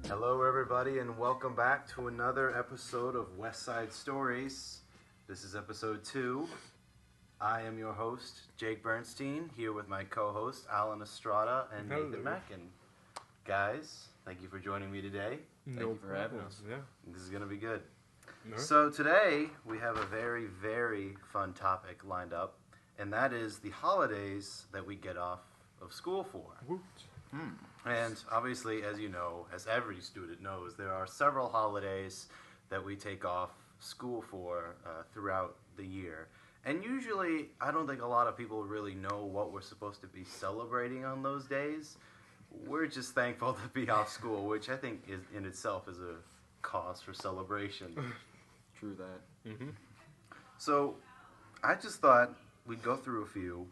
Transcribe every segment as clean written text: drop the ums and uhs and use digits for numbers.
Hello, everybody, and welcome back to another episode of West Side Stories. This is episode 2. I am your host, Jake Bernstein, here with my co-host, Alan Estrada and Hello. Nathan Mackin. Guys, thank you for joining me today. Thank No you for having problem. us. Yeah. This is going to be good. No? So today, we have a very, very fun topic lined up, and that is the holidays that we get off of school for. Woot. And obviously, as you know, as every student knows, there are several holidays that we take off school for throughout the year. And usually, I don't think a lot of people really know what we're supposed to be celebrating on those days. We're just thankful to be off school, which I think is in itself is a cause for celebration. True that. Mm-hmm. So, I just thought we'd go through a few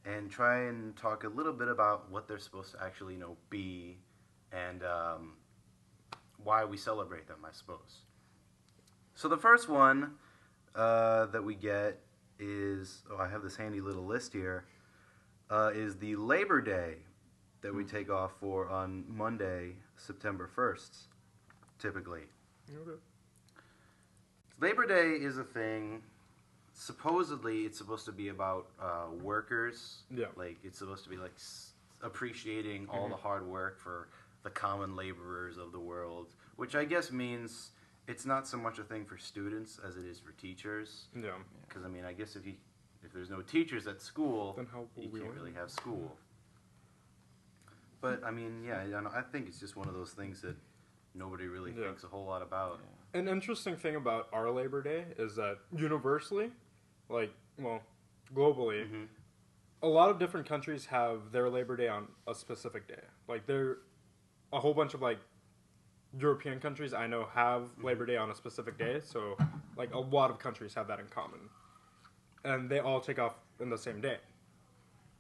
and try and talk a little bit about what they're supposed to actually, be and why we celebrate them, I suppose. So the first one that we get is, I have this handy little list here, is the Labor Day that we take off for on Monday, September 1st, typically. Okay. Labor Day is a thing. Supposedly, it's supposed to be about workers. Yeah. Like, it's supposed to be, like, appreciating all the hard work for the common laborers of the world, which I guess means it's not so much a thing for students as it is for teachers. Yeah. Because, I guess if there's no teachers at school, Then how will you we can't learn? really have school. But, I think it's just one of those things that nobody really Yeah. thinks a whole lot about. An interesting thing about our Labor Day is that universally, globally, Mhm. a lot of different countries have their Labor Day on a specific day. Like, a whole bunch of, European countries I know have Labor Day on a specific day, so, a lot of countries have that in common. And they all take off in the same day.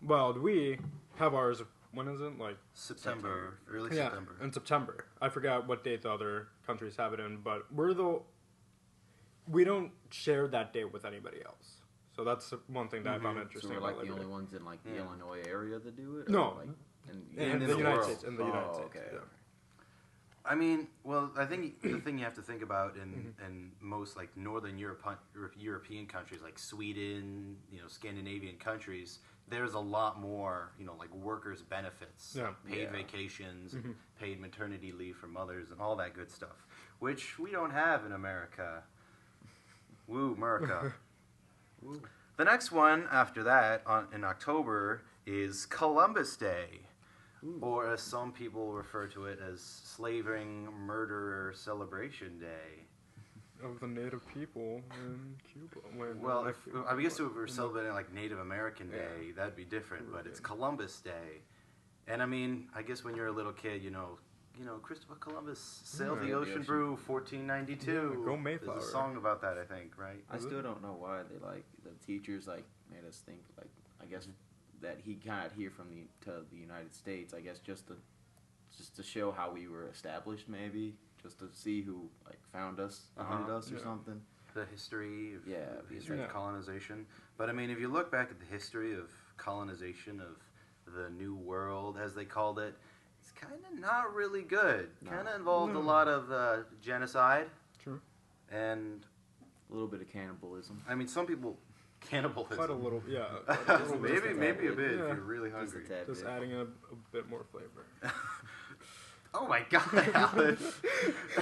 Well, we have ours, when is it? September, early Yeah, September. in September. I forgot what date the other countries have it in, but we don't share that date with anybody else. So that's one thing that I found So interesting we're about like the Labor only Day. ones in the Yeah. Illinois area that do it? No. Or like In the the United world. States. In the United States. Okay. Yeah. I think the thing you have to think about in most Northern European countries like Sweden, Scandinavian countries, there's a lot more, workers' benefits, Yeah. paid vacations, paid maternity leave for mothers, and all that good stuff, which we don't have in America. Woo, America. Woo. The next one after that, in October, is Columbus Day. Ooh. Or as some people refer to it as Slaving Murderer Celebration Day. Of the native people in Cuba. Well, I guess if we were celebrating Native American Day, that'd be different. But it's Columbus Day, and I guess when you're a little kid, Christopher Columbus sailed the ocean blue, 1492. Yeah, go Mayflower. There's a song about that, I think, right? I still don't know why they the teachers made us think I guess that he got here to the United States. I guess just to show how we were established, maybe just to see who founded us or something. The history of Yeah. colonization. But if you look back at the history of colonization of the New World, as they called it, it's kind of not really good. No. Kind of involved No. a lot of genocide. True. And, A little bit of cannibalism. some people, cannibalism. Quite a little, yeah. maybe a bit if Yeah. you're really Just a hungry. tad Just bit. adding a bit more flavor. Oh my god, Alan.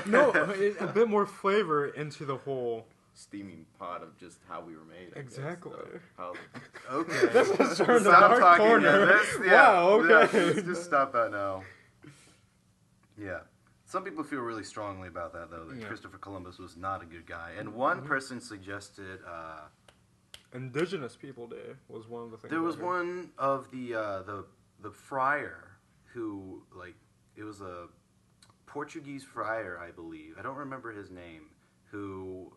No, a bit more flavor into the whole. Steaming pot of just how we were made. I guess, Exactly. though. Okay. This has turned a Stop dark talking corner. now. Wow, okay. Just stop that now. Yeah. Some people feel really strongly about that, though, that Yeah. Christopher Columbus was not a good guy. And one person suggested Indigenous People Day was one of the things. there was I heard. one of the friar who, it was a Portuguese friar, I believe. I don't remember his name, who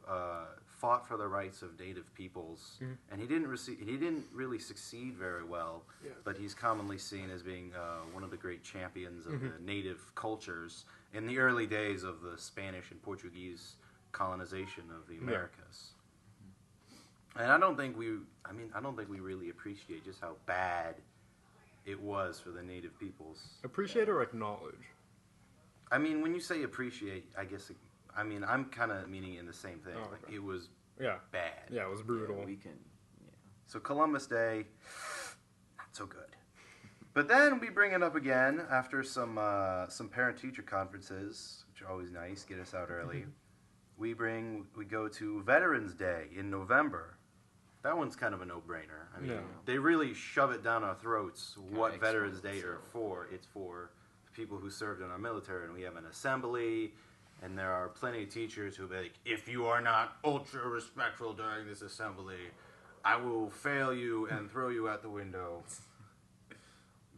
fought for the rights of native peoples, and he didn't really succeed very well. Yeah. But he's commonly seen as being one of the great champions of the native cultures in the early days of the Spanish and Portuguese colonization of the Americas. And I don't think we really appreciate just how bad it was for the native peoples. Appreciate or acknowledge? I mean, when you say appreciate, I guess, I'm kind of meaning in the same thing. Oh, Like, okay. it was Yeah. bad. Yeah, it was brutal. Yeah, we can. Yeah. So Columbus Day, not so good. But then we bring it up again after some parent-teacher conferences, which are always nice, get us out early. We go to Veterans Day in November. That one's kind of a no-brainer. I mean, Yeah. they really shove it down our throats what Kinda Veterans explains Day are itself. for. It's for the people who served in our military, and we have an assembly, and there are plenty of teachers who be like, if you are not ultra respectful during this assembly, I will fail you and throw you out the window.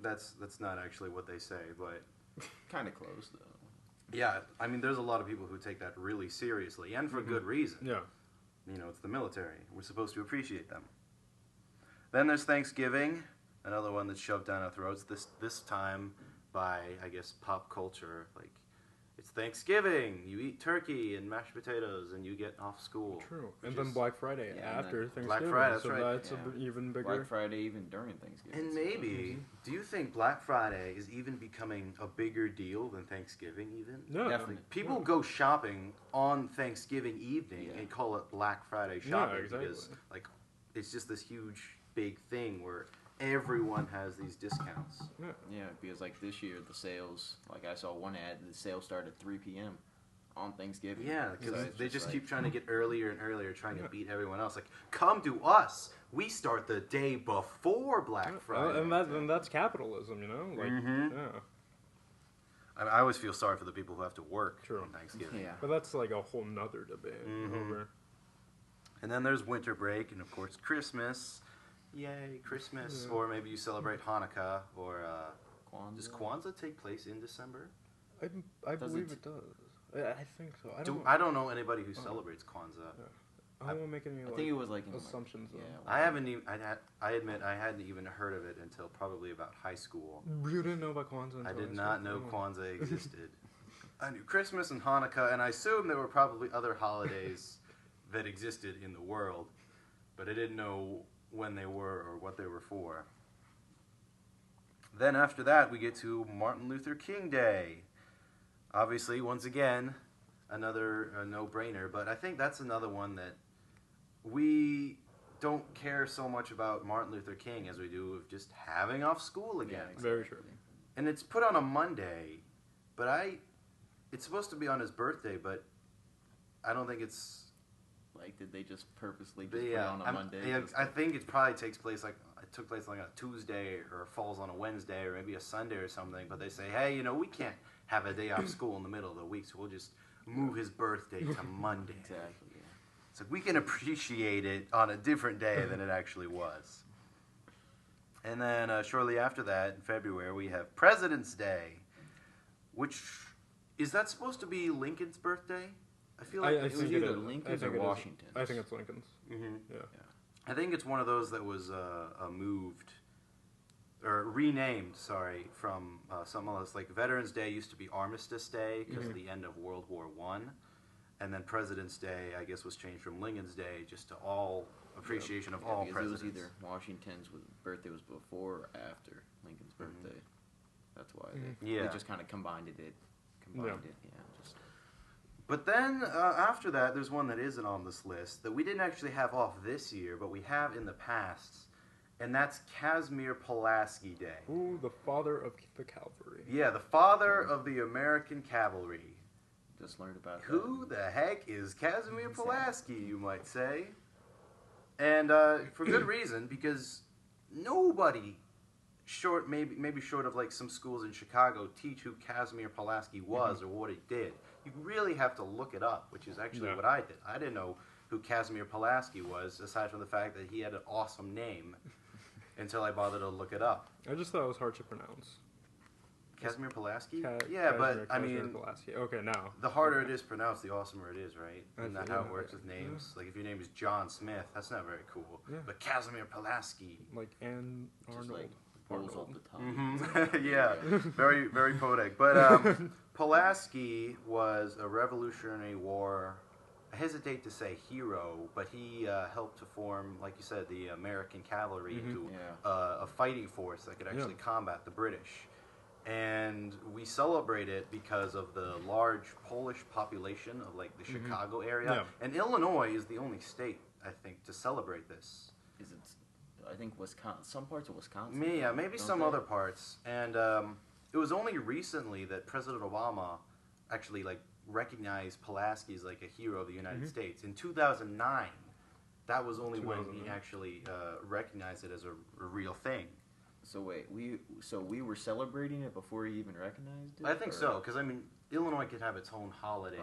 That's not actually what they say, but Kind of close though. yeah, I mean, there's a lot of people who take that really seriously, and for good reason. Yeah. You know, it's the military. We're supposed to appreciate them. Then there's Thanksgiving, another one that's shoved down our throats. This time by, I guess, pop culture. Like, it's Thanksgiving. You eat turkey and mashed potatoes, and you get off school. True. which And then is- Black Friday Yeah, and after then Thanksgiving. Black Friday, that's so right. that's Yeah. even bigger. Black Friday even during Thanksgiving. And so- maybe, do you think Black Friday is even becoming a bigger deal than Thanksgiving even? No. Definitely. People go shopping on Thanksgiving evening Yeah. and call it Black Friday shopping exactly. because, like, it's just this huge, big thing where everyone has these discounts. Yeah. Yeah, because like this year the sales, like I saw one ad, the sales started at 3 p.m. on Thanksgiving. Yeah, So because it's they just like- keep trying to get earlier and earlier, trying Yeah. to beat everyone else. Like, come to us. We start the day before Black Friday. And that's capitalism, you know? Like, Mhm. yeah. I always feel sorry for the people who have to work True. on Thanksgiving. Yeah. But that's like a whole nother debate Mhm. over. And then there's winter break, and of course Christmas. Yay, Christmas! Yeah. Or maybe you celebrate Hanukkah, or does Kwanzaa. Kwanzaa take place in December? I Does believe it? it does. I think so. I don't know anybody who celebrates Kwanzaa. I won't make any I like, think it was like in assumptions. Like, though. yeah. I haven't even. I admit I hadn't even heard of it until probably about high school. You didn't know about Kwanzaa until I did high not school? know Oh. Kwanzaa existed. I knew Christmas and Hanukkah, and I assumed there were probably other holidays that existed in the world, but I didn't know when they were or what they were for. Then after that, we get to Martin Luther King Day. Obviously, once again, another no-brainer, but I think that's another one that we don't care so much about Martin Luther King as we do of just having off school again. Yeah, Very true. And it's put on a Monday, but it's supposed to be on his birthday, but I don't think it's. Like, did they just purposely just But put it yeah, on a Monday? yeah, just I to- think it took place like a Tuesday or falls on a Wednesday or maybe a Sunday or something. But they say, hey, we can't have a day off school in the middle of the week, so we'll just move his birthday to Monday. Exactly. Yeah. So we can appreciate it on a different day than it actually was. And then shortly after that, in February, we have President's Day, which is that supposed to be Lincoln's birthday? I feel like I It was think either is. Lincoln's I think or it is. Washington's. I think it's Lincoln's. Mhm. Yeah. I think it's one of those that was moved or renamed. Sorry, from something else. Like Veterans Day used to be Armistice Day because of the end of World War One, and then President's Day, I guess, was changed from Lincoln's Day just to all appreciation of Yeah, all because presidents. it was either Washington's birthday was before or after Lincoln's birthday. That's why Yeah. they just kind of combined it. Yeah, just But then after that, there's one that isn't on this list that we didn't actually have off this year, but we have in the past, and that's Casimir Pulaski Day. Ooh, the father of the cavalry. Yeah, the father of the American cavalry. just learned about Who that. the heck is Casimir Pulaski, you might say? And for good reason, because nobody, maybe short of like some schools in Chicago, teach who Casimir Pulaski was or what he did. You really have to look it up, which is actually Yeah. what I did. I didn't know who Casimir Pulaski was, aside from the fact that he had an awesome name, until I bothered to look it up. I just thought it was hard to pronounce. Casimir Pulaski? Casimir Pulaski. Okay, now. The harder it is pronounced, the awesomer it is, right? Isn't that how it Yeah. works with names? Like, if your name is John Smith, that's not very cool. Yeah. But Casimir Pulaski. Like Anne Just Arnold. like rolls off the tongue. Yeah, very, very poetic. But Pulaski was a Revolutionary War. I hesitate to say hero, but he helped to form, like you said, the American cavalry into a fighting force that could actually combat the British. And we celebrate it because of the large Polish population of like the Chicago area. Yeah. And Illinois is the only state, I think, to celebrate this. Is it? I think Wisconsin. Some parts of Wisconsin. Yeah, maybe some they? other parts. And it was only recently that President Obama actually like recognized Pulaski as like a hero of the United States. In 2009, that was only when he actually recognized it as a real thing. So wait, we were celebrating it before he even recognized it? I think so, because I mean, Illinois can have its own holidays,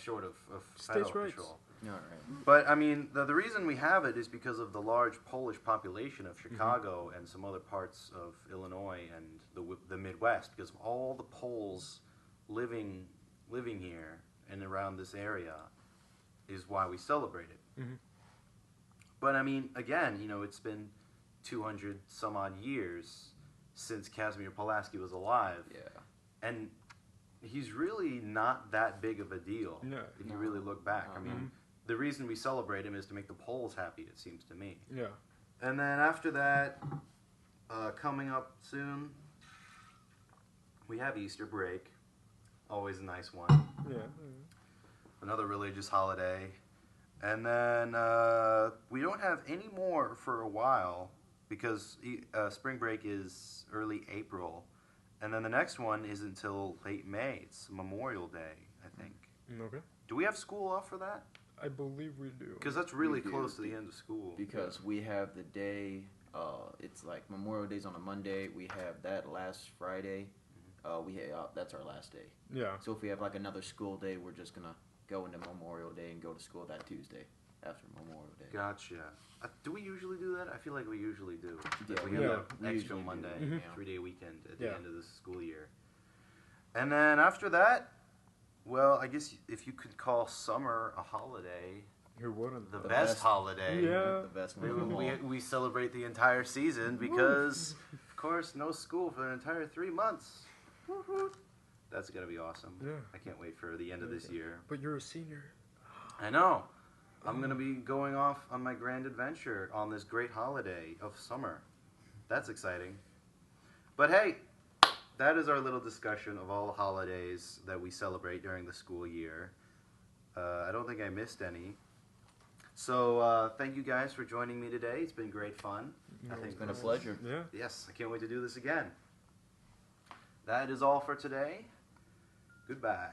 short of federal States' rights. control. All right. But I mean, the reason we have it is because of the large Polish population of Chicago and some other parts of Illinois and the Midwest, because of all the Poles living here and around this area, is why we celebrate it. But I mean, again, it's been 200 some odd years since Casimir Pulaski was alive. Yeah. And he's really not that big of a deal if you really look back. I mean, the reason we celebrate him is to make the Poles happy, it seems to me. Yeah. And then after that, coming up soon, we have Easter break. Always a nice one. Yeah. Another religious holiday. And then we don't have any more for a while because spring break is early April. And then the next one is until late May. It's Memorial Day, I think. Okay. Do we have school off for that? I believe we do. Because that's really We do. close to the end of school. Because we have the day, it's like Memorial Day's on a Monday. We have that last Friday. That's our last day. Yeah. So if we have like another school day, we're just gonna go into Memorial Day and go to school that Tuesday after Memorial Day. Gotcha. Do we usually do that? I feel like we usually do. Yeah, we we have do. that We extra usually do. Monday, Mhm. 3-day weekend at the Yeah. end of the school year. And then after that, well, I guess if you could call summer a holiday, Who wouldn't? the The best best. holiday. Yeah. The best We, one of them all. we celebrate the entire season because, of course, no school for an entire 3 months. That's going to be awesome. Yeah. I can't wait for the end of this year. But you're a senior. I know. I'm going to be going off on my grand adventure on this great holiday of summer. That's exciting. But hey, that is our little discussion of all the holidays that we celebrate during the school year. I don't think I missed any. So thank you guys for joining me today. It's been great fun. I think It's been a pleasure. Yeah. Yes, I can't wait to do this again. That is all for today. Goodbye.